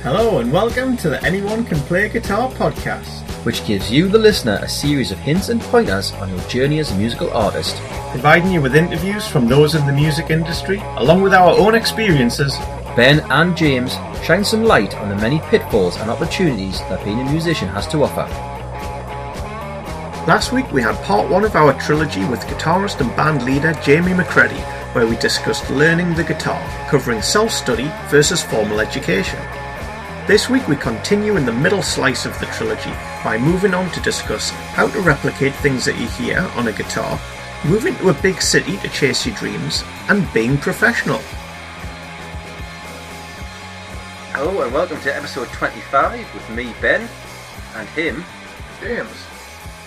Hello and welcome to the Anyone Can Play Guitar podcast, which gives you, the listener, a series of hints and pointers on your journey as a musical artist, providing you with interviews from those in the music industry, along with our own experiences. Ben and James shine some light on the many pitfalls and opportunities that being a musician has to offer. Last week we had part one of our trilogy with guitarist and band leader Jamie McCredie, where we discussed learning the guitar, covering self-study versus formal education. This week we continue in the middle slice of the trilogy by moving on to discuss how to replicate things that you hear on a guitar, moving to a big city to chase your dreams, and being professional. Hello and welcome to episode 25 with me, Ben, and him, James.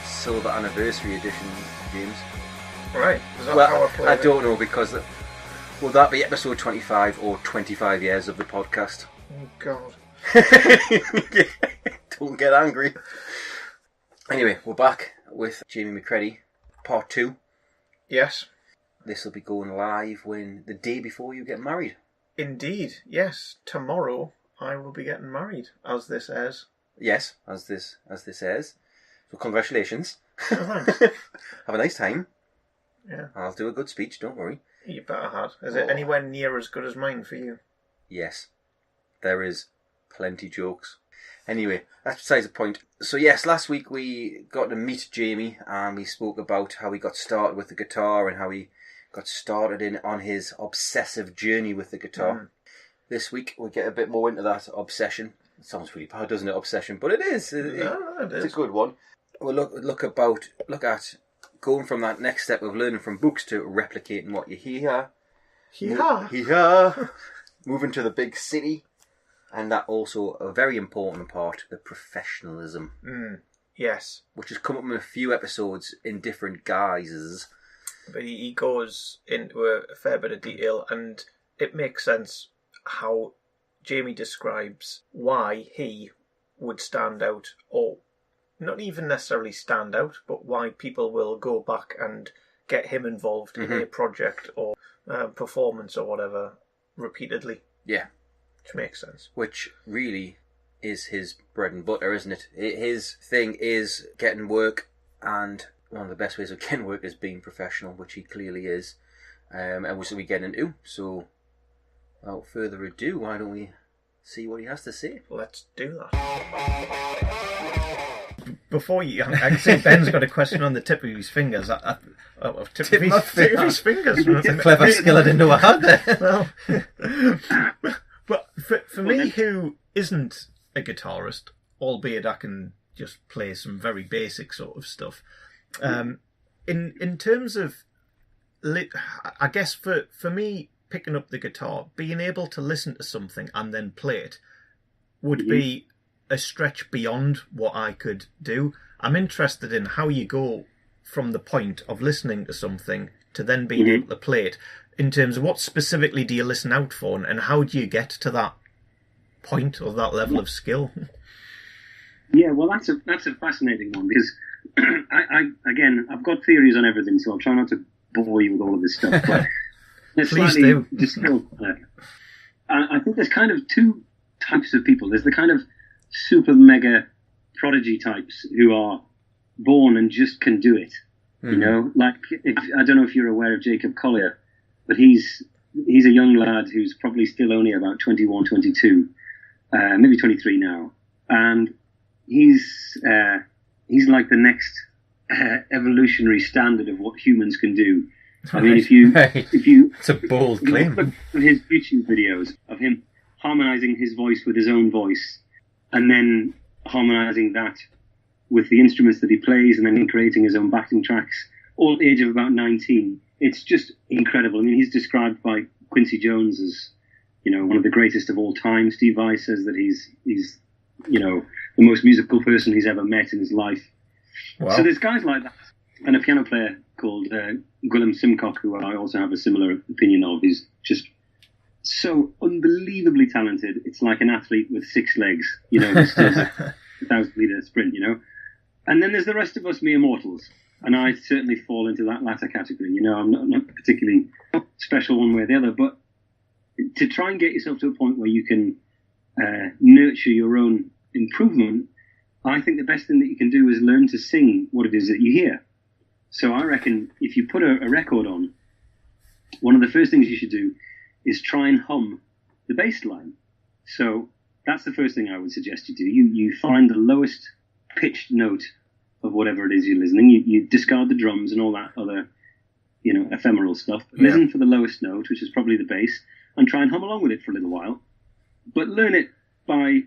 Silver Anniversary Edition, James. Right, is that well, how I play I it? don't know, because will that be episode 25 or 25 years of the podcast? Oh God. Don't get angry. Anyway, we're back with Jamie McCredie, part 2. Yes. This will be going live the day before you get married. Indeed, yes. Tomorrow I will be getting married, as this airs. Yes, as this airs. So congratulations. Oh, thanks. Have a nice time. Yeah. I'll do a good speech, don't worry. You better had. Is it anywhere near as good as mine for you? Yes. There is plenty jokes. Anyway, that's besides the point. So yes, last week we got to meet Jamie and we spoke about how he got started with the guitar and how he got started on his obsessive journey with the guitar. This week we get a bit more into that obsession. It sounds really bad, doesn't it, obsession? But it is. It's a good one. We'll look at going from that next step of learning from books to replicating what you hear. Moving to the big city. And that also a very important part, the professionalism. Yes. Which has come up in a few episodes in different guises. But he goes into a fair bit of detail, and it makes sense how Jamie describes why he would stand out, or not even necessarily stand out, but why people will go back and get him involved in a project or performance or whatever repeatedly. Yeah. Which makes sense. Which really is his bread and butter, isn't it? His thing is getting work, and one of the best ways of getting work is being professional, which he clearly is. And we get into. So, without further ado, why don't we see what he has to say? Let's do that. Before you, I can see Ben's got a question on the tip of his fingers. Tip of his fingers. It's a clever skill I didn't know I had there. Well, but for me, who isn't a guitarist, albeit I can just play some very basic sort of stuff, in terms of, I guess for me, picking up the guitar, being able to listen to something and then play it would be a stretch beyond what I could do. I'm interested in how you go from the point of listening to something to then being able to play it. In terms of what specifically do you listen out for, and how do you get to that point or that level of skill? Yeah, well, that's a fascinating one, because I've got theories on everything, so I'll try not to bore you with all of this stuff. But Please do. I think there's kind of two types of people. There's the kind of super mega prodigy types who are born and just can do it. You know, like I don't know if you're aware of Jacob Collier, but he's a young lad who's probably still only about 21, 22, maybe 23 now, and he's like the next evolutionary standard of what humans can do. I mean, if you it's a bold claim. Look at his YouTube videos of him harmonizing his voice with his own voice, and then harmonizing that with the instruments that he plays, and then creating his own backing tracks, all at the age of about 19. It's just incredible. I mean, he's described by Quincy Jones as, one of the greatest of all time. Steve Vai says that he's the most musical person he's ever met in his life. Wow. So there's guys like that. And a piano player called Gwilym Simcock, who I also have a similar opinion of, is just so unbelievably talented. It's like an athlete with 6 legs, this does a 1,000-meter sprint, And then there's the rest of us mere mortals. And I certainly fall into that latter category. I'm not particularly special one way or the other, but to try and get yourself to a point where you can nurture your own improvement, I think the best thing that you can do is learn to sing what it is that you hear. So I reckon if you put a record on, one of the first things you should do is try and hum the bass line. So that's the first thing I would suggest you do. You find the lowest pitched note of whatever it is you're listening. You discard the drums and all that other, ephemeral stuff. Yeah. Listen for the lowest note, which is probably the bass, and try and hum along with it for a little while. But learn it by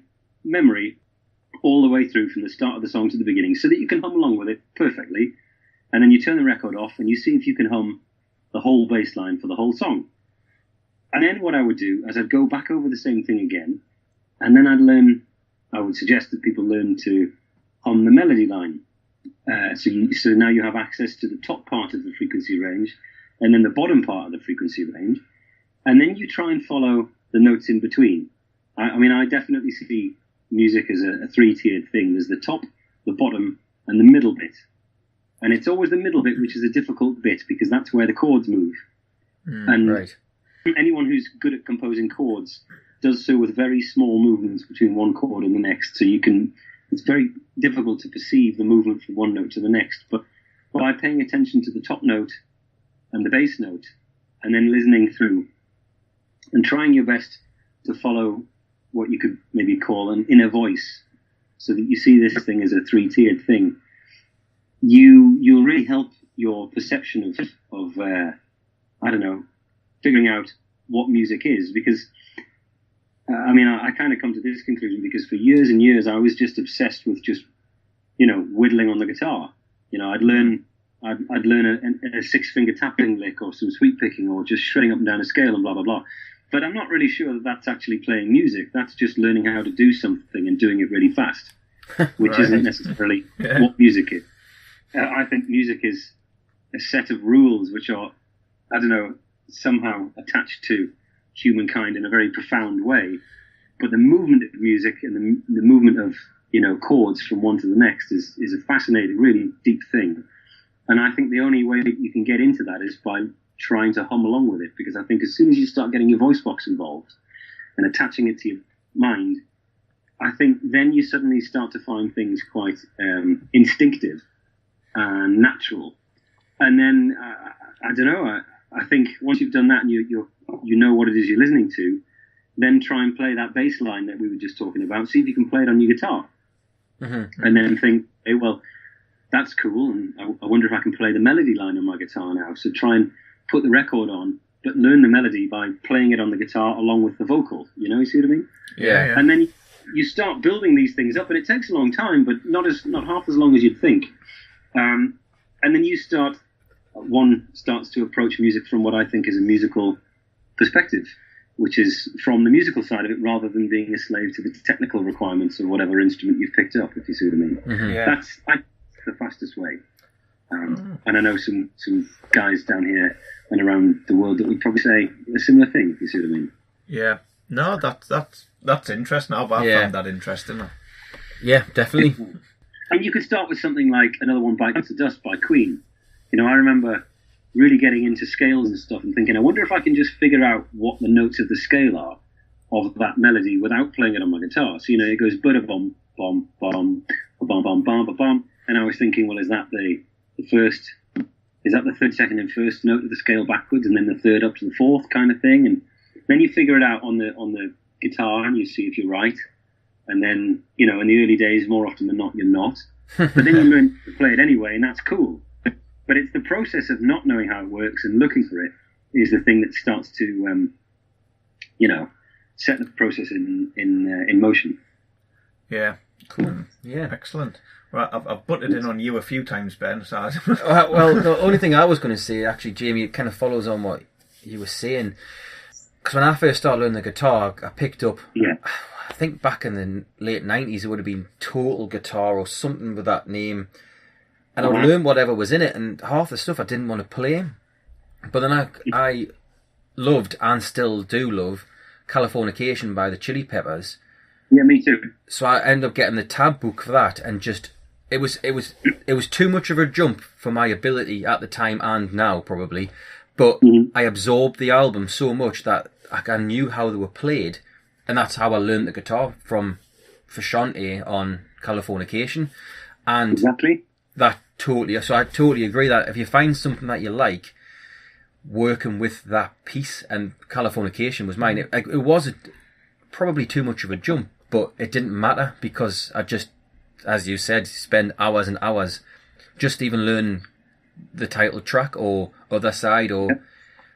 memory all the way through from the start of the song to the beginning so that you can hum along with it perfectly. And then you turn the record off and you see if you can hum the whole bass line for the whole song. And then what I would do is I'd go back over the same thing again, and then I would suggest that people learn to hum the melody line. So now you have access to the top part of the frequency range and then the bottom part of the frequency range. And then you try and follow the notes in between. I definitely see music as a three-tiered thing. There's the top, the bottom, and the middle bit. And it's always the middle bit which is a difficult bit because that's where the chords move. Right. Anyone who's good at composing chords does so with very small movements between one chord and the next. So it's very difficult to perceive the movement from one note to the next. But by paying attention to the top note and the bass note, and then listening through, and trying your best to follow what you could maybe call an inner voice, so that you see this thing as a three-tiered thing, you'll really help your perception of figuring out what music is. Because I kind of come to this conclusion because for years and years I was just obsessed with just whittling on the guitar. I'd learn a six-finger tapping lick or some sweep picking or just shredding up and down a scale and blah blah blah. But I'm not really sure that that's actually playing music. That's just learning how to do something and doing it really fast, which Right. isn't necessarily what music is. I think music is a set of rules which are, somehow attached to humankind in a very profound way. But the movement of music and the movement of chords from one to the next is a fascinating, really deep thing. And I think the only way that you can get into that is by trying to hum along with it, because I think as soon as you start getting your voice box involved and attaching it to your mind, I think then you suddenly start to find things quite instinctive and natural. And then I think once you've done that and you know what it is you're listening to, then try and play that bass line that we were just talking about. See if you can play it on your guitar, and then think, hey, well, that's cool, and I wonder if I can play the melody line on my guitar now. So try and put the record on, but learn the melody by playing it on the guitar along with the vocal. You see what I mean? Yeah. And then you start building these things up, and it takes a long time, but not half as long as you'd think. And then one starts to approach music from what I think is a musical perspective, which is from the musical side of it rather than being a slave to the technical requirements of whatever instrument you've picked up, if you see what I mean. That's the fastest way. And I know some guys down here and around the world that would probably say a similar thing, if you see what I mean. Yeah. No, that's interesting. I've found that interesting. Yeah, definitely. And you could start with something like Another One Bites the Dust by Queen. I remember really getting into scales and stuff and thinking, I wonder if I can just figure out what the notes of the scale are of that melody without playing it on my guitar. So, it goes ba-da-bum, bum, bum, bum, bum, bum, bum, bum. And I was thinking, well, is that the third, second and first note of the scale backwards and then the third up to the fourth kind of thing? And then you figure it out on the guitar and you see if you're right. And then, in the early days, more often than not, you're not. But then you learn to play it anyway, and that's cool. But it's the process of not knowing how it works and looking for it is the thing that starts to, set the process in motion. Yeah. Cool. Yeah. Excellent. Right, I've butted in on you a few times, Ben. So Well, the only thing I was going to say, actually, Jamie, it kind of follows on what you were saying. Because when I first started learning the guitar, I picked up, I think back in the late 90s, it would have been Total Guitar or something with that name. And I would learn whatever was in it, and half the stuff I didn't want to play. But then I loved, and still do love, Californication by the Chili Peppers. Yeah, me too. So I ended up getting the tab book for that, and just it was too much of a jump for my ability at the time and now probably. But I absorbed the album so much that I knew how they were played, And that's how I learned the guitar from Frusciante on Californication. And Exactly. that totally, so I totally agree that if you find something that you like, working with that piece, and Californication was mine. It was probably too much of a jump, but it didn't matter because I just, as you said, spend hours and hours just even learning the title track or Other Side, or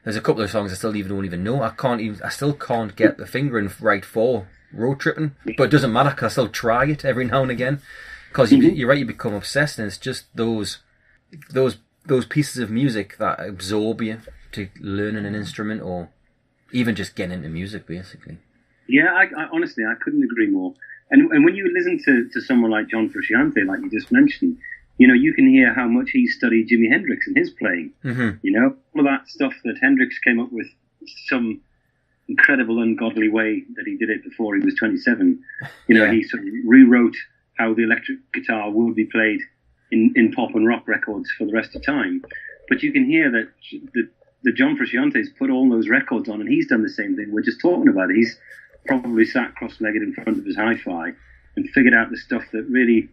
there's a couple of songs I still don't even know. I still can't get the fingering right for Road Tripping, but it doesn't matter because I still try it every now and again. Because you're right, you become obsessed, and it's just those pieces of music that absorb you to learning an instrument, or even just getting into music, basically. Yeah, I honestly, I couldn't agree more. And when you listen to someone like John Frusciante, like you just mentioned, you can hear how much he studied Jimi Hendrix and his playing. Mm-hmm. All of that stuff that Hendrix came up with, some incredible, ungodly way that he did it before he was 27. He sort of rewrote how the electric guitar would be played in pop and rock records for the rest of time. But you can hear that the John Frusciante's put all those records on, and he's done the same thing. We're just talking about it. He's probably sat cross-legged in front of his hi-fi and figured out the stuff that really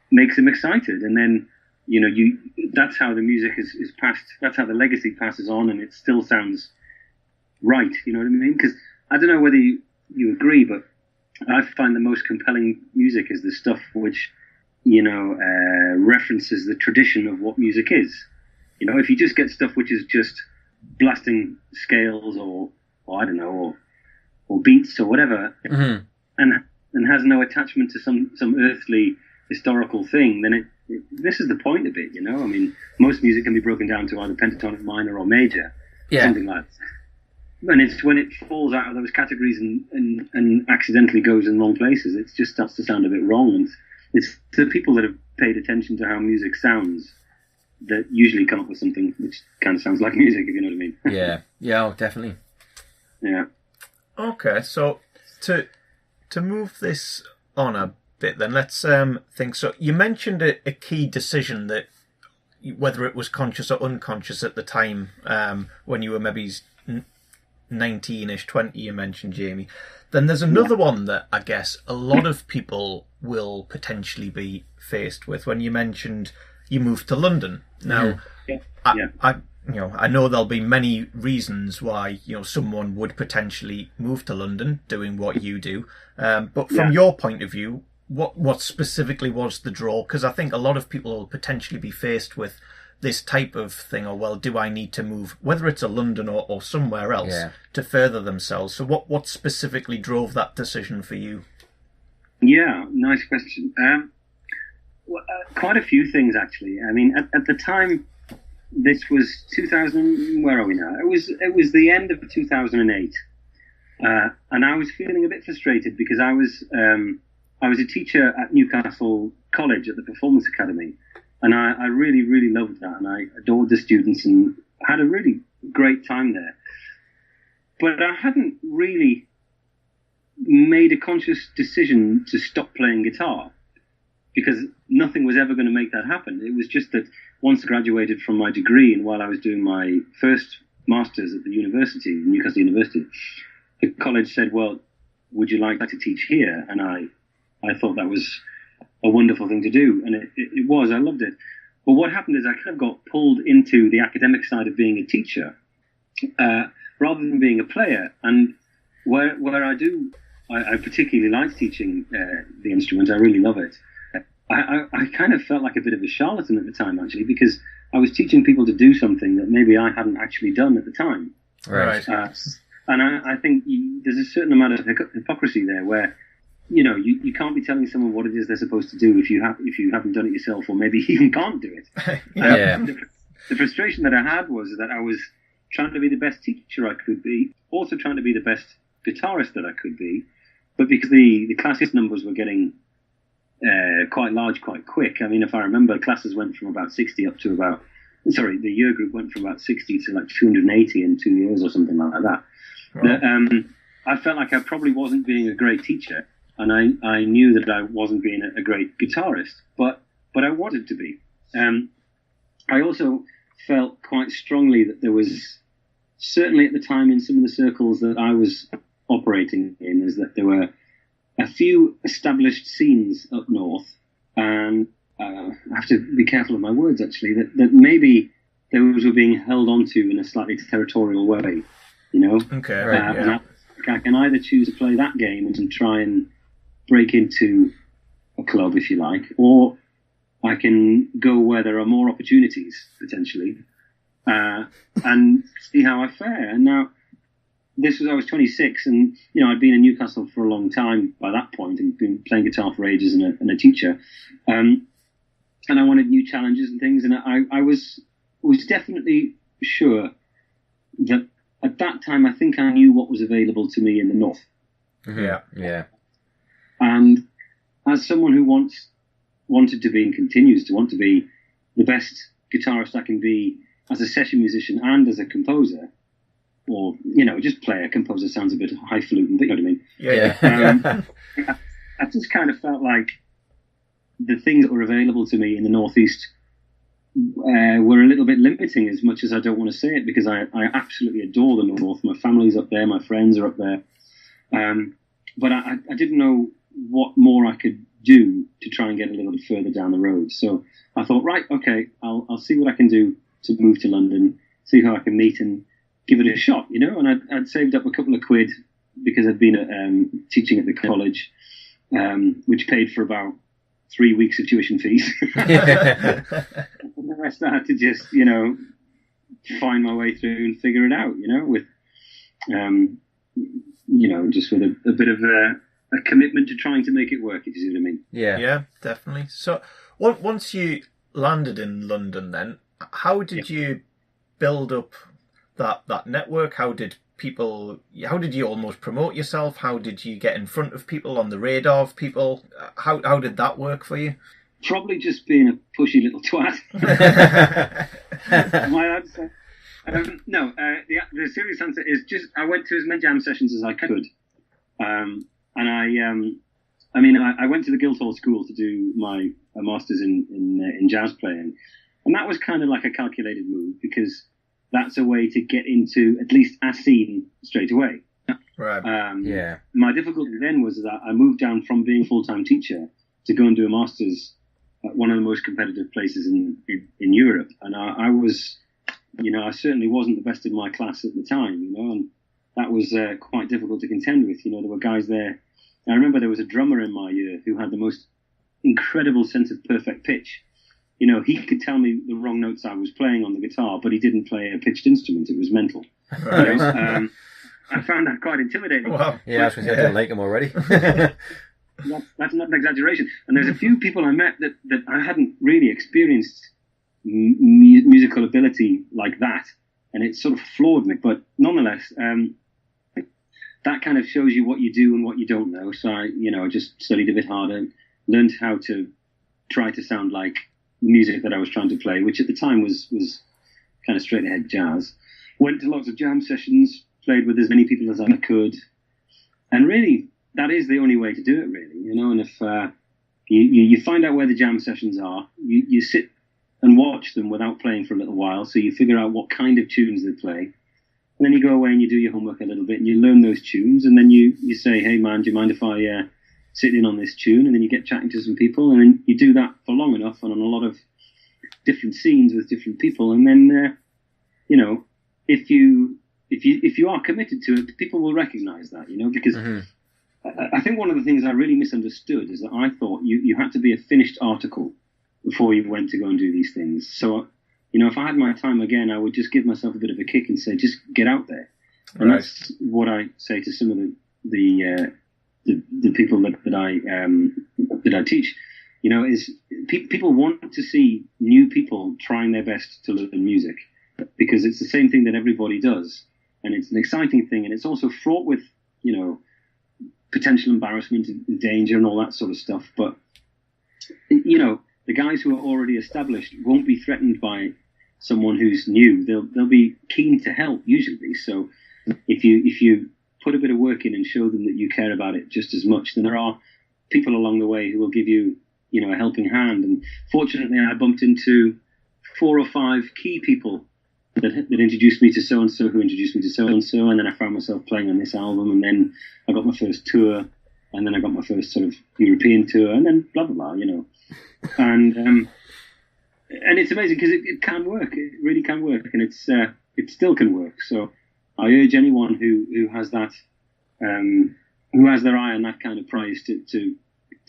makes him excited. And then, that's how the music is passed. That's how the legacy passes on, and it still sounds right. You know what I mean? Because I don't know whether you agree, but I find the most compelling music is the stuff which, references the tradition of what music is. If you just get stuff which is just blasting scales or I don't know, or beats or whatever, mm-hmm. and has no attachment to some earthly historical thing, then this is the point of it. I mean, most music can be broken down to either pentatonic minor or major, something like that. And it's when it falls out of those categories and accidentally goes in wrong places, it just starts to sound a bit wrong. And it's the people that have paid attention to how music sounds that usually come up with something which kind of sounds like music, if you know what I mean. Yeah, definitely. Yeah. Okay, so to move this on a bit, then let's think. So you mentioned a key decision that, whether it was conscious or unconscious at the time, when you were maybe 19-ish, 20, you mentioned, Jamie. Then there's another one that I guess a lot of people will potentially be faced with. When you mentioned you moved to London. Now, I know there'll be many reasons why someone would potentially move to London doing what you do. But from your point of view, what specifically was the draw? Because I think a lot of people will potentially be faced with this type of thing, or, well, do I need to move, whether it's to London or somewhere else, to further themselves? So what specifically drove that decision for you? Yeah, nice question. Quite a few things, actually. I mean, at the time, this was 2000. Where are we now? It was the end of 2008, and I was feeling a bit frustrated because I was a teacher at Newcastle College at the Performance Academy, and I really, really loved that, and I adored the students and had a really great time there. But I hadn't really made a conscious decision to stop playing guitar, because nothing was ever going to make that happen. It was just that once I graduated from my degree, and while I was doing my first master's at the university, Newcastle University, the college said, well, would you like to teach here? And I thought that was a wonderful thing to do, and it was. I loved it. But what happened is I kind of got pulled into the academic side of being a teacher rather than being a player. And where I particularly like teaching the instrument. I really love it. I kind of felt like a bit of a charlatan at the time, actually, because I was teaching people to do something that maybe I hadn't actually done at the time. Right. And I think there's a certain amount of hypocrisy there, where you can't be telling someone what it is they're supposed to do if you haven't done it yourself, or maybe even can't do it. The frustration that I had was that I was trying to be the best teacher I could be, also trying to be the best guitarist that I could be, but because the classes numbers were getting quite large quite quick. I mean, if I remember, classes went from about 60 up to the year group went from about 60 to like 280 in 2 years or something like that. Right. I felt like I probably wasn't being a great teacher, and I knew that I wasn't being a great guitarist, but I wanted to be. I also felt quite strongly that there was, certainly at the time in some of the circles that I was operating in is that there were a few established scenes up north, and I have to be careful of my words actually, that maybe those were being held onto in a slightly territorial way, you know. Okay, right. And I can either choose to play that game and try and break into a club, if you like, or I can go where there are more opportunities, potentially, and see how I fare. And now, I was 26, and, you know, I'd been in Newcastle for a long time by that point, and been playing guitar for ages and a teacher. And I wanted new challenges and things, and I was definitely sure that at that time, I think I knew what was available to me in the North. Mm-hmm. Yeah. And as someone who wanted to be and continues to want to be the best guitarist I can be as a session musician and as a composer, or, you know, just player. Composer sounds a bit highfalutin, but you know what I mean? Yeah. I just kind of felt like the things that were available to me in the Northeast were a little bit limiting, as much as I don't want to say it, because I absolutely adore the North. My family's up there, my friends are up there. But I didn't know what more I could do to try and get a little bit further down the road. So I thought, right, okay, I'll see what I can do to move to London, see how I can meet and give it a shot, you know. And I'd saved up a couple of quid because I'd been teaching at the college, which paid for about 3 weeks of tuition fees. And then I started to just, you know, find my way through and figure it out, you know, with, you know, just with a bit of a commitment to trying to make it work, if you see what I mean. Yeah, definitely. So once you landed in London, then how did you build up that network? How did you almost promote yourself? How did you get in front of people, on the radar of people? How did that work for you? Probably just being a pushy little twat. Am I allowed to say? No, the serious answer is just I went to as many jam sessions as I could. And I went to the Guildhall School to do my master's in jazz playing. And that was kind of like a calculated move, because that's a way to get into at least a scene straight away. Right. My difficulty then was that I moved down from being a full-time teacher to go and do a master's at one of the most competitive places in Europe. And I was, you know, I certainly wasn't the best in my class at the time, you know, and that was quite difficult to contend with. You know, there were guys there. I remember there was a drummer in my year who had the most incredible sense of perfect pitch. You know, he could tell me the wrong notes I was playing on the guitar, but he didn't play a pitched instrument. It was mental. Right. You know? I found that quite intimidating. Wow. Yeah, I was going to say I didn't like him already. That's not an exaggeration. And there's a few people I met that I hadn't really experienced musical ability like that, and it sort of floored me. But nonetheless, that kind of shows you what you do and what you don't know. So I just studied a bit harder, learned how to try to sound like music that I was trying to play, which at the time was kind of straight ahead jazz. Went to lots of jam sessions, played with as many people as I could, and really that is the only way to do it, really, you know. And if you find out where the jam sessions are, you sit and watch them without playing for a little while, so you figure out what kind of tunes they play, and then you go away and you do your homework a little bit and you learn those tunes, and then you say, hey man, do you mind if I sit in on this tune? And then you get chatting to some people, and then you do that for long enough and on a lot of different scenes with different people, and then you know, if you are committed to it, people will recognize that, you know, because I think one of the things I really misunderstood is that I thought you had to be a finished article before you went to go and do these things. So, you know, if I had my time again, I would just give myself a bit of a kick and say, just get out there. And that's what I say to some of the people that I teach. You know, is people want to see new people trying their best to learn music, because it's the same thing that everybody does, and it's an exciting thing, and it's also fraught with, you know, potential embarrassment and danger and all that sort of stuff. But, you know, the guys who are already established won't be threatened by someone who's new. They'll be keen to help usually. So if you put a bit of work in and show them that you care about it just as much, then there are people along the way who will give you, you know, a helping hand. And fortunately, I bumped into 4 or 5 key people that introduced me to so and so, who introduced me to so and so, and then I found myself playing on this album, and then I got my first tour, and then I got my first sort of European tour, and then blah blah blah, and it's amazing because it can work. It really can work, and it still can work. So I urge anyone who has that, who has their eye on that kind of prize to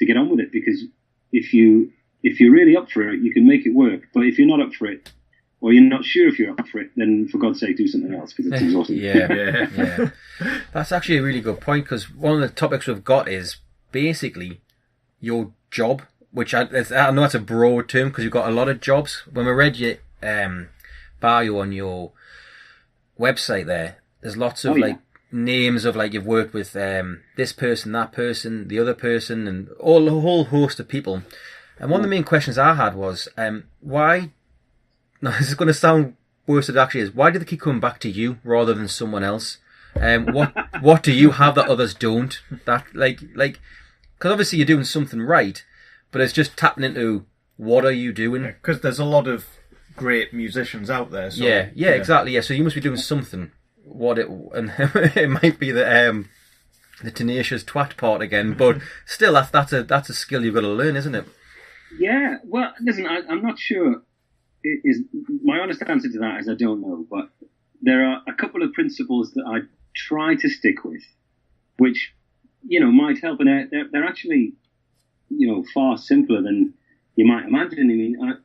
get on with it, because if you're really up for it, you can make it work. But if you're not up for it, or you're not sure if you're up for it, then for God's sake, do something else, because it's exhausting. Yeah. That's actually a really good point, because one of the topics we've got is basically your job, which I know that's a broad term because you've got a lot of jobs. When we read your bio on your website there's lots of names of you've worked with this person, that person, the other person, and a whole host of people. And one of the main questions I had was, why... Now, this is going to sound worse than it actually is. Why do they keep coming back to you rather than someone else? What do you have that others don't? That because obviously you're doing something right, but it's just tapping into what are you doing? Because there's a lot of great musicians out there. So, yeah, exactly. Yeah, so you must be doing something. And it might be the tenacious twat part again, but still, that's a skill you've got to learn, isn't it? Yeah. Well, listen, I'm not sure. Is my honest answer to that is I don't know, but there are a couple of principles that I try to stick with, which might help, and they're actually far simpler than you might imagine. I mean,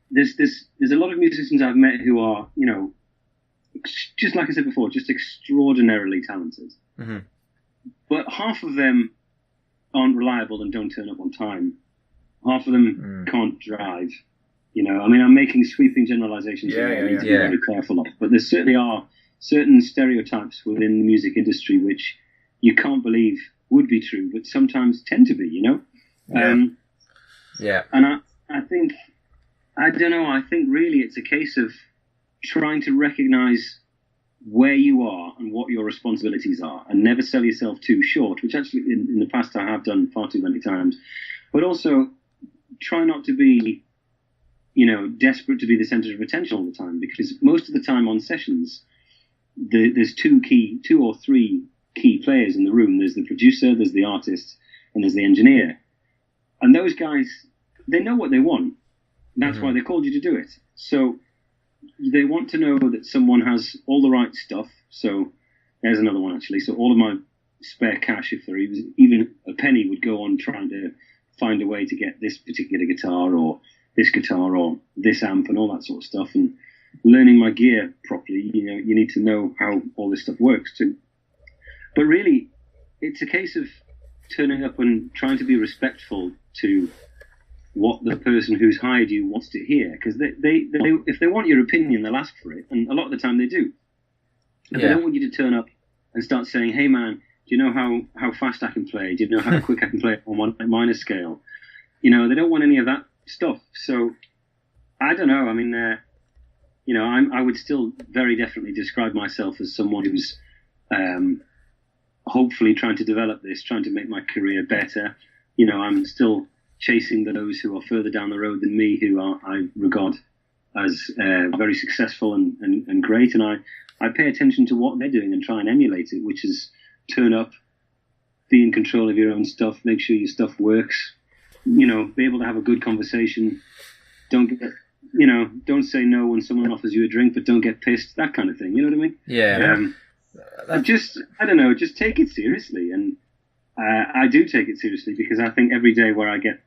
there's a lot of musicians I've met who are just like I said before, just extraordinarily talented, but half of them aren't reliable and don't turn up on time. Half of them can't drive. I mean, I'm making sweeping generalizations here. I need to be very careful of. But there certainly are certain stereotypes within the music industry which you can't believe would be true, but sometimes tend to be, And I think, I don't know, I think really it's a case of trying to recognize where you are and what your responsibilities are, and never sell yourself too short, which actually in the past I have done far too many times. But also try not to be desperate to be the center of attention all the time, because most of the time on sessions, there's two or three key players in the room. There's the producer, there's the artist, and there's the engineer. And those guys, they know what they want. That's why they called you to do it. So they want to know that someone has all the right stuff. So there's another one, actually. So all of my spare cash, if there was even a penny, would go on trying to find a way to get this particular guitar or this guitar or this amp and all that sort of stuff, and learning my gear properly. You need to know how all this stuff works too. But really, it's a case of turning up and trying to be respectful to what the person who's hired you wants to hear, because they if they want your opinion, they'll ask for it, and a lot of the time they do. And they don't want you to turn up and start saying, "Hey man, do you know how fast I can play? Do you know how quick I can play on one minor scale?" They don't want any of that stuff. So I don't know. I mean, I would still very definitely describe myself as someone who's hopefully trying to develop this, trying to make my career better. I'm still chasing those who are further down the road than me, who I regard as very successful and great, and I pay attention to what they're doing and try and emulate it, which is turn up, be in control of your own stuff, make sure your stuff works. Be able to have a good conversation. Don't say no when someone offers you a drink, but don't get pissed. That kind of thing. You know what I mean? Yeah. I don't know. Just take it seriously, and I do take it seriously, because I think every day where I get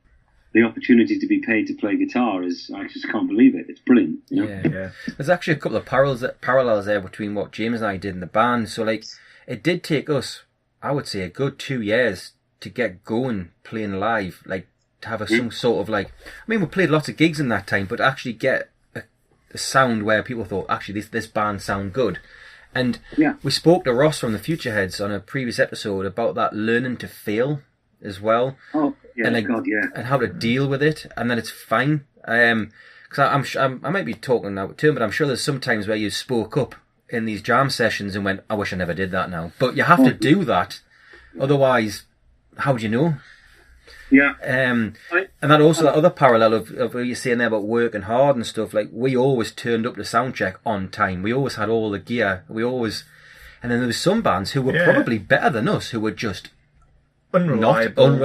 the opportunity to be paid to play guitar I just can't believe it. It's brilliant. Yeah. There's actually a couple of parallels there between what James and I did in the band. So it did take us, I would say, a good 2 years to get going playing live, to have some sort of we played lots of gigs in that time, but actually get a sound where people thought, actually this band sound good. And we spoke to Ross from the Futureheads on a previous episode about that learning to fail as well. Oh yeah, and how to deal with it, and then it's fine. Because I might be talking out of turn, but I'm sure there's some times where you spoke up in these jam sessions and went, I wish I never did that now. But you have to do that, otherwise, how do you know? Yeah. And that also, that other parallel of what you're saying there about working hard and stuff, like, we always turned up to soundcheck on time. We always had all the gear. And then there was some bands who were probably better than us, who were just unreliable.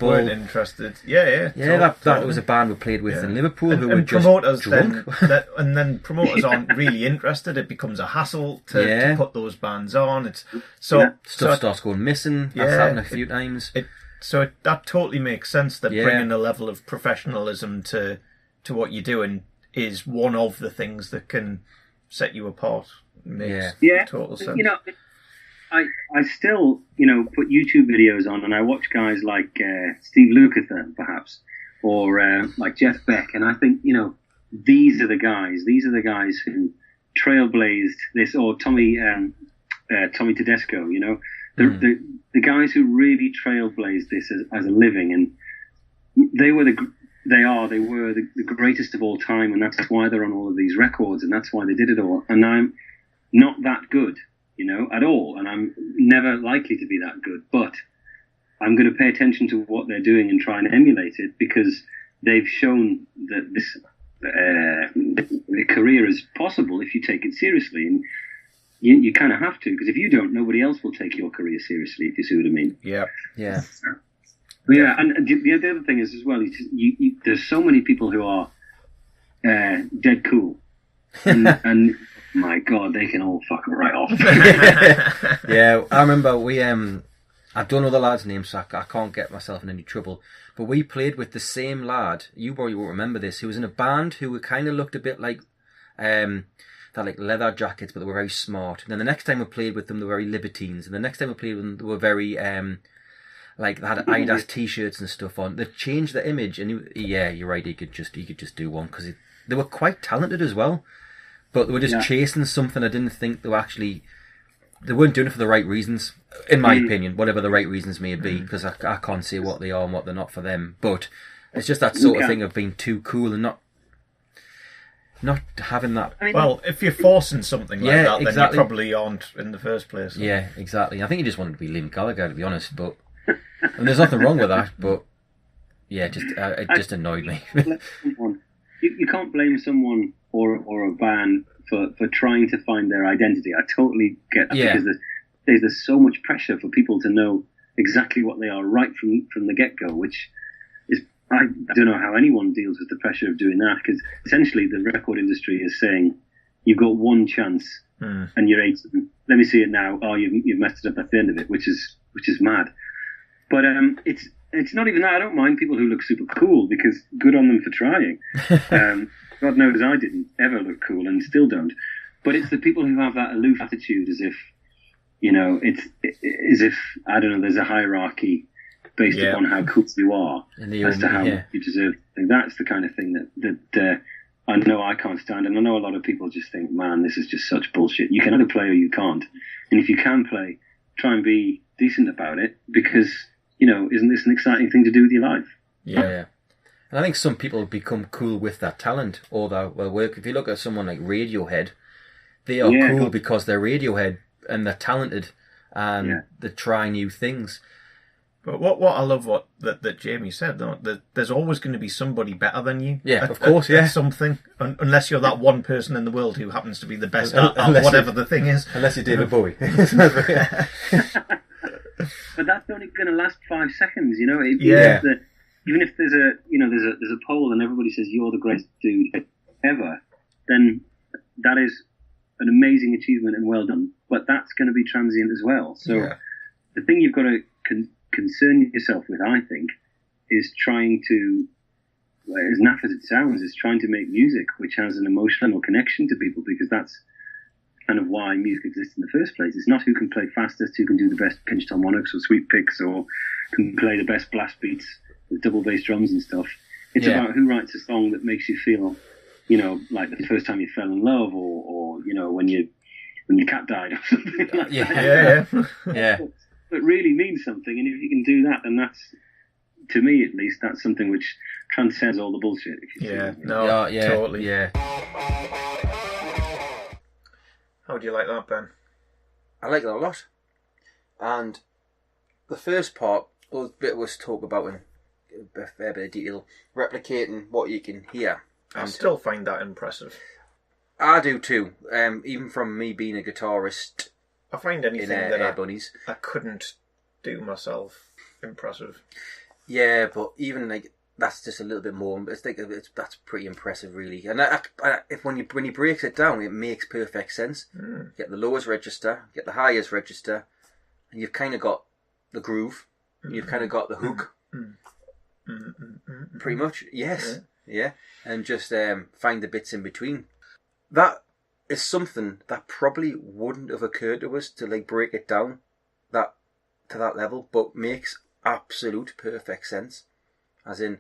Weren't interested. Yeah. That was a band we played with in Liverpool who were just promoters drunk. Then promoters aren't really interested. It becomes a hassle to put those bands on. Stuff starts going missing. That's happened a few times. That totally makes sense, that bringing a level of professionalism to what you're doing is one of the things that can set you apart. Makes total sense. I still, put YouTube videos on, and I watch guys like Steve Lukather, perhaps, or like Jeff Beck, and I think, these are the guys who trailblazed this, or Tommy Tedesco, the guys who really trailblazed this as a living, and they were the greatest of all time, and that's why they're on all of these records, and that's why they did it all. And I'm not that good, at all, and I'm never likely to be that good, but I'm going to pay attention to what they're doing and try and emulate it, because they've shown that this career is possible if you take it seriously, and you kind of have to, because if you don't, nobody else will take your career seriously, if you see what I mean. Yeah. But and the other thing is as well, there's so many people who are dead cool, and my God, they can all fuck right off. Yeah, I remember I don't know the lad's name, so I can't get myself in any trouble, but we played with the same lad, you probably won't remember this, who was in a band who kind of looked a bit like, they had like leather jackets, but they were very smart. And then the next time we played with them, they were very libertines. And the next time we played with them, they were very, like, they had Adidas t-shirts and stuff on. They changed the image, and you're right, he could just do one, because they were quite talented as well. But they were just chasing something. I didn't think they weren't doing it for the right reasons, in my opinion, whatever the right reasons may be, because I can't say what they are and what they're not for them. But it's just that sort of thing of being too cool and not having that. Well, if you're forcing something like that, then you probably aren't in the first place. So. Yeah, exactly. I think he just wanted to be Liam Gallagher, to be honest. But and there's nothing wrong with that. But it just annoyed me. You can't blame someone or a band for trying to find their identity. I totally get that, because there's so much pressure for people to know exactly what they are right from the get-go, which is, I don't know how anyone deals with the pressure of doing that, because essentially the record industry is saying, you've got one chance and you're 18. Let me see it now. Oh, you've messed it up at the end of it, which is mad. But it's not even that. I don't mind people who look super cool, because good on them for trying. God knows I didn't ever look cool and still don't. But it's the people who have that aloof attitude, as if, as if, I don't know, there's a hierarchy based upon how cool you are as to how much you deserve. And that's the kind of thing that I know I can't stand. And I know a lot of people just think, man, this is just such bullshit. You can either play or you can't. And if you can play, try and be decent about it, because, isn't this an exciting thing to do with your life? Yeah. And I think some people become cool with that talent or their work. If you look at someone like Radiohead, they are cool because they're Radiohead and they're talented and they try new things. But what I love that Jamie said, though, that there's always going to be somebody better than you. Yeah, of course, at something, unless you're that one person in the world who happens to be the best at whatever the thing is. Unless you're David Bowie. But that's only going to last 5 seconds, Even if there's a poll and everybody says you're the greatest dude ever, then that is an amazing achievement and well done. But that's going to be transient as well. So the thing you've got to concern yourself with, I think, is trying to, as naff as it sounds, is trying to make music which has an emotional connection to people, because that's kind of why music exists in the first place. It's not who can play fastest, who can do the best pinched harmonics or sweep picks, or can play the best blast beats with double bass drums and stuff. It's about who writes a song that makes you feel, like the first time you fell in love, or when your cat died or something like that. Yeah. But really means something, and if you can do that, then that's, to me at least, that's something which transcends all the bullshit. If you see totally. Yeah. How do you like that, Ben? I like that a lot. And the first part, the bit was talk about a fair bit of detail, replicating what you can hear. I still find that impressive. I do too. Even from me being a guitarist, I find anything in that Air Bunnies, I couldn't do myself impressive. Yeah, but even like that's just a little bit more. That's pretty impressive, really. And if when he breaks it down, it makes perfect sense. Mm. Get the lowest register, get the highest register, and you've kind of got the groove. You've kind of got the hook. Pretty much, yes, yeah. And just find the bits in between. That is something that probably wouldn't have occurred to us to like break it down to that level, but makes absolute perfect sense. As in,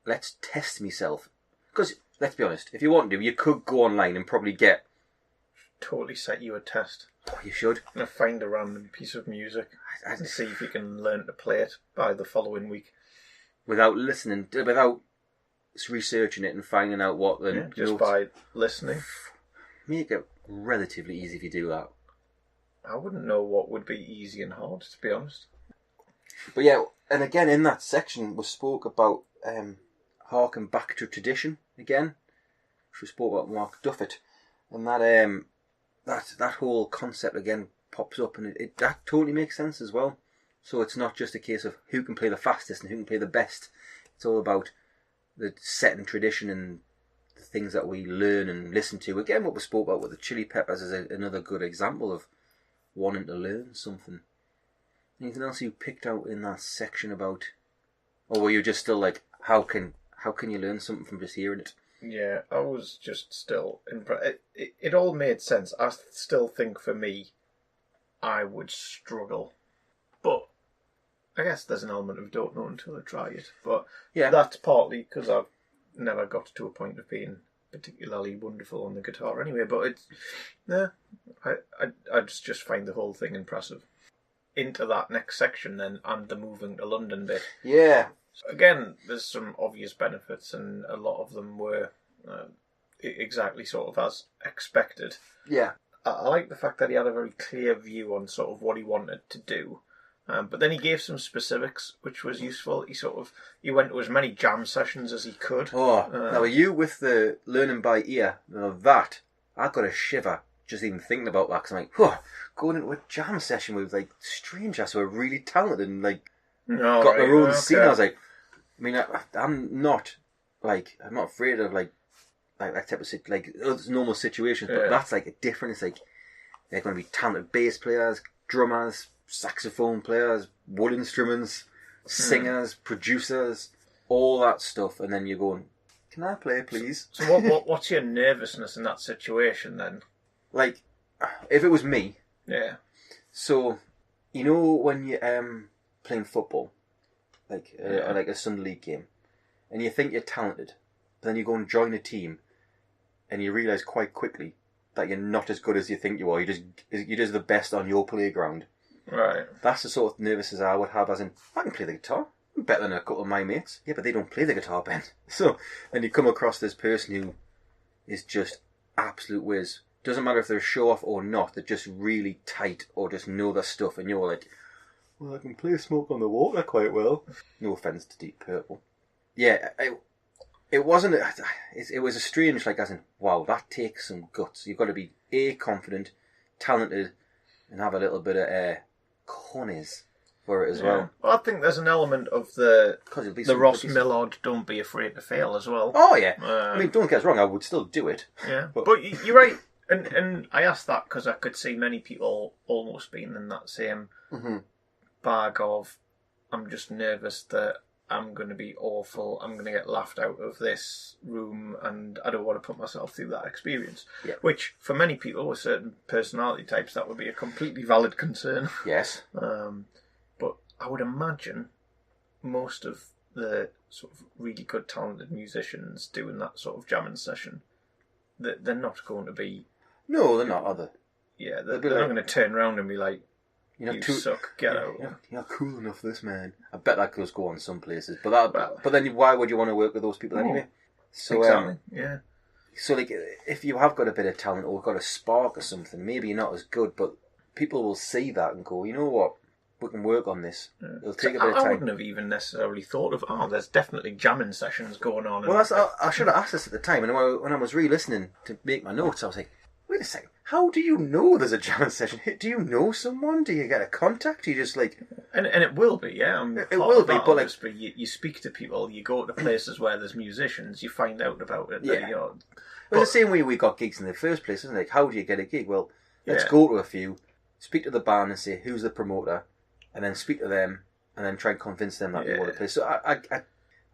let's test myself. Because let's be honest, if you want to, you could go online and probably get. Totally set you a test. Oh, you should. And find a random piece of music and see if you can learn to play it by the following week. Without listening, without researching it and finding out what the just notes. by listening. Make it relatively easy if you do that. I wouldn't know what would be easy and hard, to be honest. But yeah, and again in that section we spoke about harking back to tradition again. We spoke about Mark Duffett, and that whole concept again pops up, and that totally makes sense as well. So it's not just a case of who can play the fastest and who can play the best. It's all about the setting tradition and the things that we learn and listen to. Again, what we spoke about with the Chili Peppers is another good example of wanting to learn something. Anything else you picked out in that section about, or were you just still like, how can you learn something from just hearing it? Yeah, I was just still impressed. It all made sense. I still think for me, I would struggle, but I guess there's an element of don't know until I try it. But yeah, that's partly because I've never got to a point of being particularly wonderful on the guitar anyway. But I just find the whole thing impressive. Into that next section then, and the moving to London bit. Yeah. So again, there's some obvious benefits, and a lot of them were exactly sort of as expected. Yeah. I like the fact that he had a very clear view on sort of what he wanted to do. But then he gave some specifics, which was useful. He went to as many jam sessions as he could. Oh, now are you with the learning by ear? Now that, I got a shiver just even thinking about that, because I'm like, going into a jam session with like strangers who are really talented and like got their own scene. I was like, I mean, I'm not afraid of like that type of like normal situations, but that's like a different. It's like they're going to be talented bass players, drummers, saxophone players, wood instruments, singers, producers, all that stuff, and then you're going, "Can I play, please?" So what's your nervousness in that situation then? Like, if it was me, yeah. So, you know when you're playing football, like or like a Sunday league game, and you think you're talented, but then you go and join a team, and you realise quite quickly that you're not as good as you think you are. You're just the best on your playground. Right. That's the sort of nervousness I would have, as in, I can play the guitar. I'm better than a couple of my mates. Yeah, but they don't play the guitar, Ben. So, and you come across this person who is just absolute whiz. Doesn't matter if they're a show-off or not, they're just really tight or just know their stuff, and you're like, well, I can play Smoke on the Water quite well. No offence to Deep Purple. Yeah, it wasn't, it was a strange, like, as in, wow, that takes some guts. You've got to be, A, confident, talented, and have a little bit of cojones for it as well. Well, I think there's an element of the Ross cookies. Millard don't be afraid to fail as well. Oh, yeah. I mean, don't get us wrong, I would still do it. Yeah, but you're right. And I asked that because I could see many people almost being in that same bag of, I'm just nervous that I'm going to be awful, I'm going to get laughed out of this room, and I don't want to put myself through that experience. Yeah. Which, for many people with certain personality types, that would be a completely valid concern. Yes. But I would imagine most of the sort of really good, talented musicians doing that sort of jamming session, they're not going to be... No, they're not, are they? Yeah, they're not going to turn around and be like, you suck, get out. You're not cool enough for this, man. I bet that does go on some places. But then why would you want to work with those people anyway? So, exactly, yeah. So, like, if you have got a bit of talent or got a spark or something, maybe you're not as good, but people will see that and go, you know what? we can work on this. Yeah. It'll take a bit of time. I wouldn't have even necessarily thought of, there's definitely jamming sessions going on. Well, I should have asked this at the time, and when I was re-listening to make my notes, I was like, wait a second, how do you know there's a jamming session? Do you know someone? Do you get a contact? Do you just like... And it will be, yeah. It will be, but like... But you speak to people, you go to places where there's musicians, you find out about it. Yeah. But it's the same way we got gigs in the first place, isn't it? Like, how do you get a gig? Well, let's go to a few, speak to the band and say, who's the promoter? And then speak to them, and then try and convince them that we want to play. So I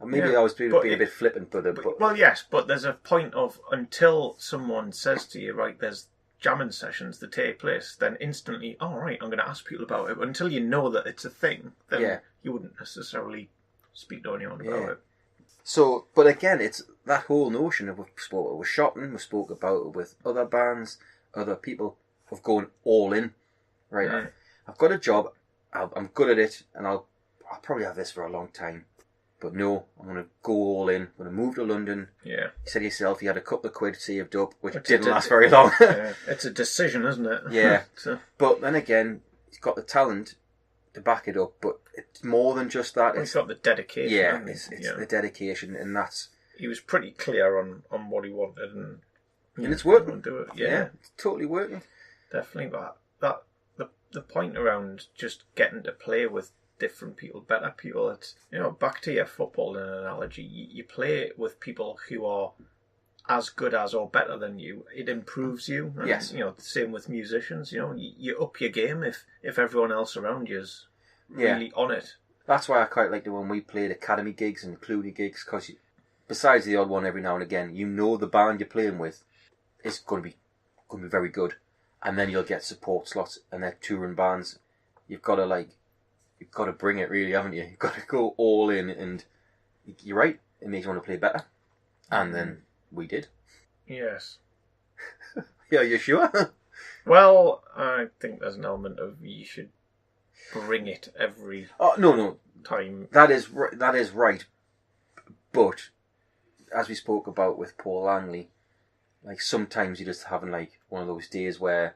was being a bit flippant with it. But... Well, yes, but there's a point of, until someone says to you, right, there's jamming sessions that take place, then instantly, all right, I'm going to ask people about it. But until you know that it's a thing, then you wouldn't necessarily speak to anyone about it. So, but again, it's that whole notion of we've spoken with Shopping, we spoke about it with other bands, other people, of going all in. Right, Yeah. I've got a job, I'm good at it, and I'll probably have this for a long time. But no, I'm going to go all in. I'm going to move to London. Yeah. You said yourself you had a couple of quid saved up, which didn't last very long. It's a decision, isn't it? Yeah. But then again, he's got the talent to back it up, but it's more than just that. He's got the dedication. Yeah, it's the dedication, and that's... He was pretty clear on what he wanted, and it's working. Do it. Yeah, it's totally working. Definitely, but the point around just getting to play with different people, better people, it's, back to your football analogy, you play with people who are as good as or better than you, it improves you. And, yes. The same with musicians, you up your game if everyone else around you's really on it. That's why I quite like the when we played academy gigs and Clooney gigs, because besides the odd one every now and again, the band you're playing with is going to be very good. And then you'll get support slots, and they're touring bands. You've got to bring it, really, haven't you? You've got to go all in, and you're right, it makes you want to play better. And then we did. Yes. Yeah, you sure? Well, I think there's an element of you should bring it every no time. That is right. But as we spoke about with Paul Langley, like sometimes you're just having like one of those days where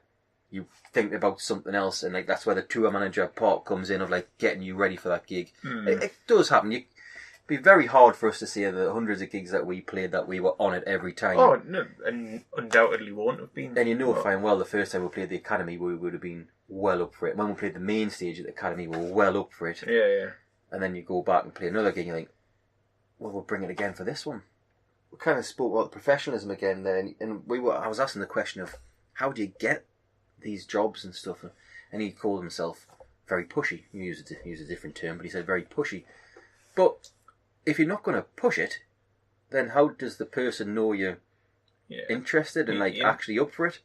you think about something else, and like that's where the tour manager part comes in of like getting you ready for that gig. It does happen. It'd be very hard for us to say the hundreds of gigs that we played that we were on it every time. Oh no, and undoubtedly won't have been. And fine well, the first time we played the Academy, we would have been well up for it. When we played the main stage at the Academy, we were well up for it. Yeah. And then you go back and play another gig, and you're like, well, we'll bring it again for this one. We kind of spoke about the professionalism again there, and I was asking the question of how do you get these jobs and stuff, and he called himself very pushy. He used a different term, but he said very pushy. But if you're not going to push it, then how does the person know you're interested and actually up for it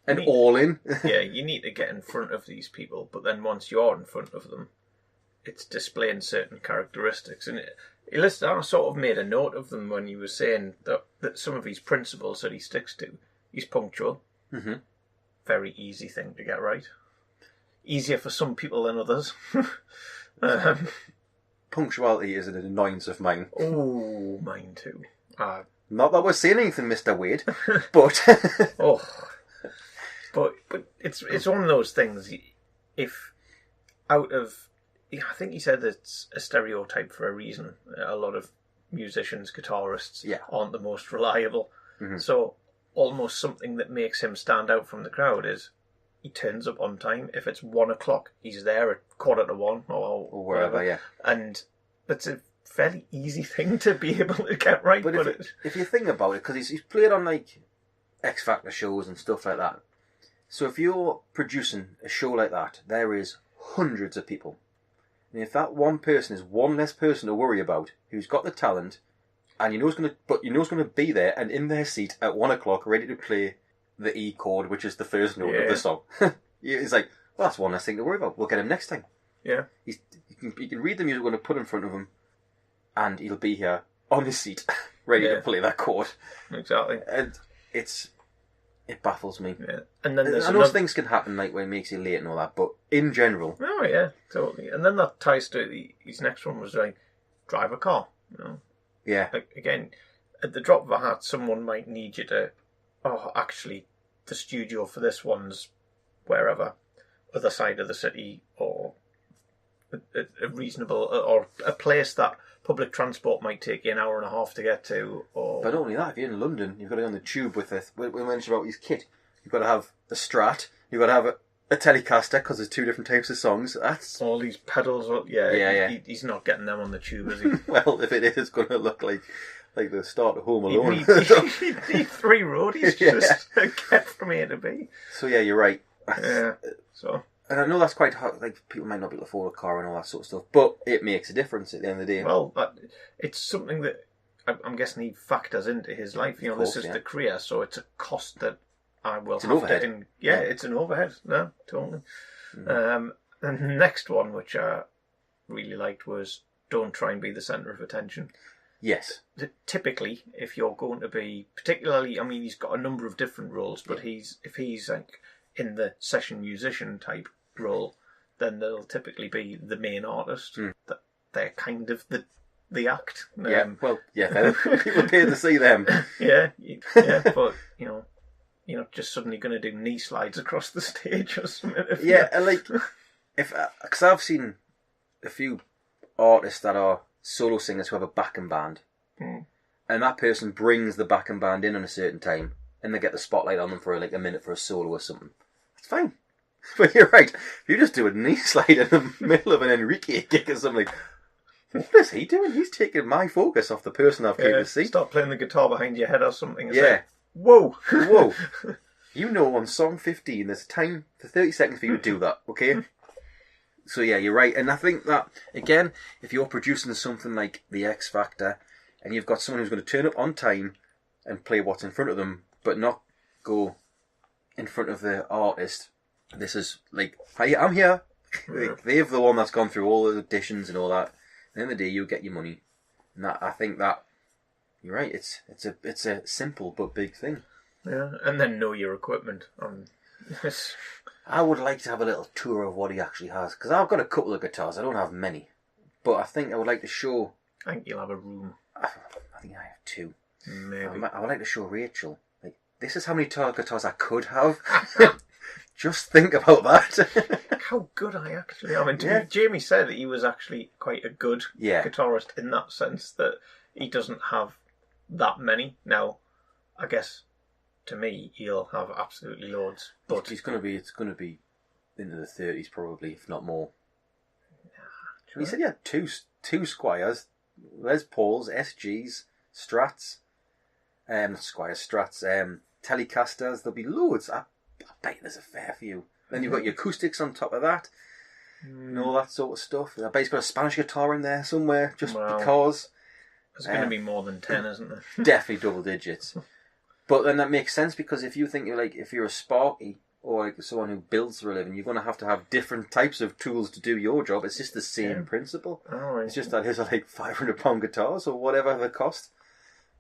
and all in? Yeah, you need to get in front of these people, but then once you're in front of them, it's displaying certain characteristics. And I sort of made a note of them when he was saying that some of his principles that he sticks to. He's punctual. Mm-hmm. Very easy thing to get right. Easier for some people than others. Punctuality is an annoyance of mine. Oh, mine too. Not that we're saying anything, Mr. Wade, but... But it's one of those things, if out of... I think he said it's a stereotype for a reason. A lot of musicians, guitarists aren't the most reliable. Mm-hmm. So almost something that makes him stand out from the crowd is he turns up on time. If it's 1 o'clock, he's there at 1:45 or wherever, yeah. And that's a fairly easy thing to be able to get right. But if you think about it, because he's played on like X Factor shows and stuff like that. So if you're producing a show like that, there is hundreds of people. And if that one person is one less person to worry about, who's got the talent, and you know is going to be there and in their seat at 1 o'clock, ready to play the E chord, which is the first note of the song. It's like, well, that's one less thing to worry about. We'll get him next time. Yeah, you can read the music we're going to put in front of him, and he'll be here on his seat, ready to play that chord. Exactly. And it baffles me. Yeah. And then those things can happen, like when it makes you late and all that, but in general... Oh, yeah, totally. And then that ties to his next one was like, drive a car, Yeah. Like, again, at the drop of a hat, someone might need you to, actually, the studio for this one's wherever, other side of the city, or a reasonable, or a place that public transport might take you an hour and a half to get to. Or But not only that, if you're in London, you've got to go on the tube with it. We mentioned about his kit. You've got to have a Strat. You've got to have a Telecaster, because there's 2 different types of songs. That's all these pedals. Yeah. He's not getting them on the tube, is he? well, if it is, it's going to look like the start of Home Alone. He'd need 3 roadies just to get from A to B. So yeah, you're right. Yeah. So. And I know that's quite hard. Like, people might not be able to afford a car and all that sort of stuff, but it makes a difference at the end of the day. Well, it's something that I'm guessing he factors into his life. You know, this is the career, so it's a cost that I will it's have an overhead. It's an overhead. No, totally. And the next one, which I really liked, was don't try and be the centre of attention. Yes. Typically, if you're going to be, particularly, I mean, he's got a number of different roles, but if he's like in the session musician type role, then they'll typically be the main artist. That they're kind of the act. People pay to see them. Yeah, but you're not just suddenly going to do knee slides across the stage or something. And like, because I've seen a few artists that are solo singers who have a backing band, and that person brings the backing band in on a certain time, and they get the spotlight on them for like a minute for a solo or something. It's fine. But you're right. If you just do a knee slide in the middle of an Enrique gig or something, what is he doing? He's taking my focus off the person I've came to see. Start playing the guitar behind your head or something. Whoa. You know, on song 15, there's time for 30 seconds for you to do that, okay? So yeah, you're right. And I think that, again, if you're producing something like The X Factor, and you've got someone who's going to turn up on time and play what's in front of them, but not go in front of the artist, this is like, hi, I'm here. Like, they're the one that's gone through all the auditions and all that. At the end of the day, you get your money. And that, I think that, you're right, it's a simple but big thing. Yeah, and then know your equipment. I would like to have a little tour of what he actually has, because I've got a couple of guitars. I don't have many, but I think I would like to show. I think you'll have a room. I think I have 2. Maybe. I would like to show Rachel. Like, this is how many guitars I could have. Just think about that. How good I actually am. And Jamie said that he was actually quite a good guitarist in that sense, that he doesn't have that many. Now, I guess to me, he'll have absolutely loads. But it's going to be into the 30s probably, if not more. He said he had two Squires, Les Pauls, SGs, Strats, Squires, Strats, Telecasters. There'll be loads. I bet there's a fair few. Then you've got your acoustics on top of that, and all that sort of stuff. I bet he's got a Spanish guitar in there somewhere, just because. There's going to be more than 10, isn't there? Definitely double digits. But then that makes sense, because if you think if you're a Sparky or like someone who builds for a living, you're going to have different types of tools to do your job. It's just the same principle. Oh, it's just that his are like £500 guitars or whatever they cost.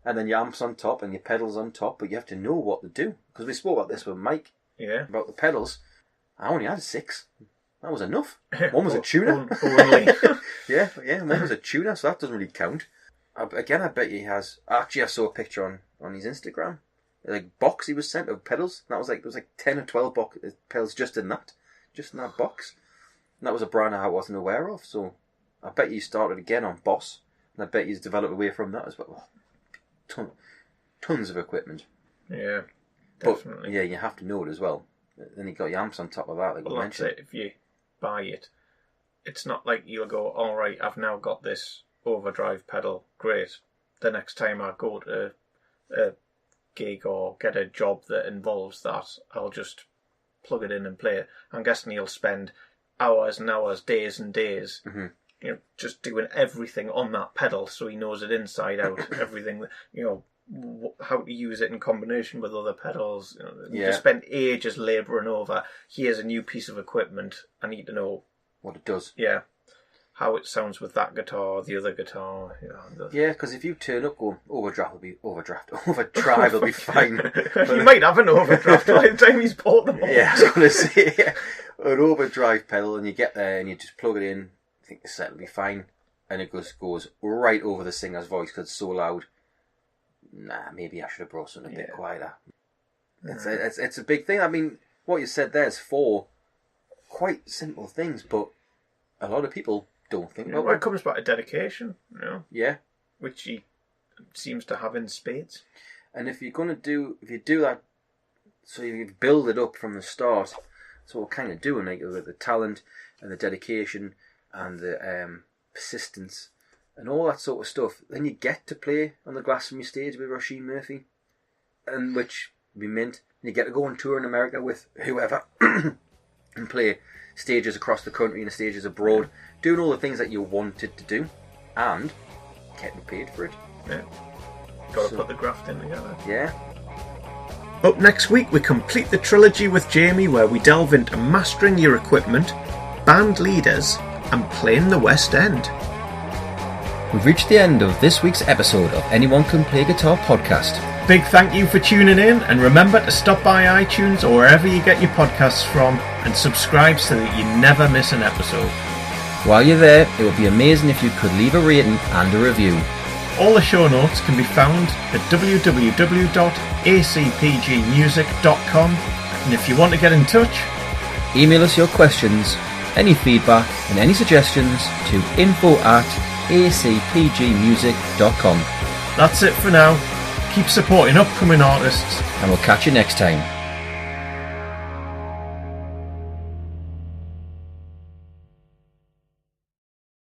And then your amps on top and your pedals on top, but you have to know what to do. Because we spoke about this with Mike, about the pedals. I only had 6. That was enough. One was a tuner. Only. yeah, one was a tuner, so that doesn't really count. Again, I bet he has. Actually, I saw a picture on his Instagram. Like box he was sent of pedals. That was there was 10 or 12 pedals just in that box. And that was a brand I wasn't aware of. So I bet you started again on Boss, and I bet he's developed away from that as well. Tons of equipment. Yeah, definitely. But you have to know it as well. Then you got your amps on top of that, like you mentioned. That's it. If you buy it, it's not like you'll go, all right, I've now got this overdrive pedal. Great. The next time I go to a gig or get a job that involves that, I'll just plug it in and play it. I'm guessing he'll spend hours and hours, days and days, just doing everything on that pedal, so he knows it inside out. Everything, how to use it in combination with other pedals. You just spend ages labouring over. Here's a new piece of equipment. I need to know what it does. Yeah. How it sounds with that guitar, the other guitar. Yeah, because if you turn up going, overdrive will be fine. You might have an overdraft by the time he's bought them all. Yeah, I was going to say, an overdrive pedal, and you get there and you just plug it in, I think the set will be fine, and it goes right over the singer's voice because it's so loud. Nah, maybe I should have brought something a bit quieter. It's a big thing. I mean, what you said there is 4 quite simple things, but a lot of people don't think Yeah, about well, it. it comes back to dedication, you know, Yeah. which he seems to have in spades. And if you do that, so you build it up from the start, that's what we're kind of doing, like with the talent and the dedication and the persistence and all that sort of stuff, then you get to play on the Glastonbury stage with Roisin Murphy, and which we mint, and you get to go on tour in America with whoever and play stages across the country and stages abroad, doing all the things that you wanted to do and getting paid for it. Yeah. Got to put the graft in together. Yeah. Up next week, we complete the trilogy with Jamie, where we delve into mastering your equipment, band leaders, and playing the West End. We've reached the end of this week's episode of Anyone Can Play Guitar podcast. Big thank you for tuning in, and remember to stop by iTunes or wherever you get your podcasts from and subscribe so that you never miss an episode. While you're there, it would be amazing if you could leave a rating and a review. All the show notes can be found at www.acpgmusic.com, and if you want to get in touch, email us your questions, any feedback and any suggestions to info@acpgmusic.com. That's it for now. Keep supporting upcoming artists, and we'll catch you next time.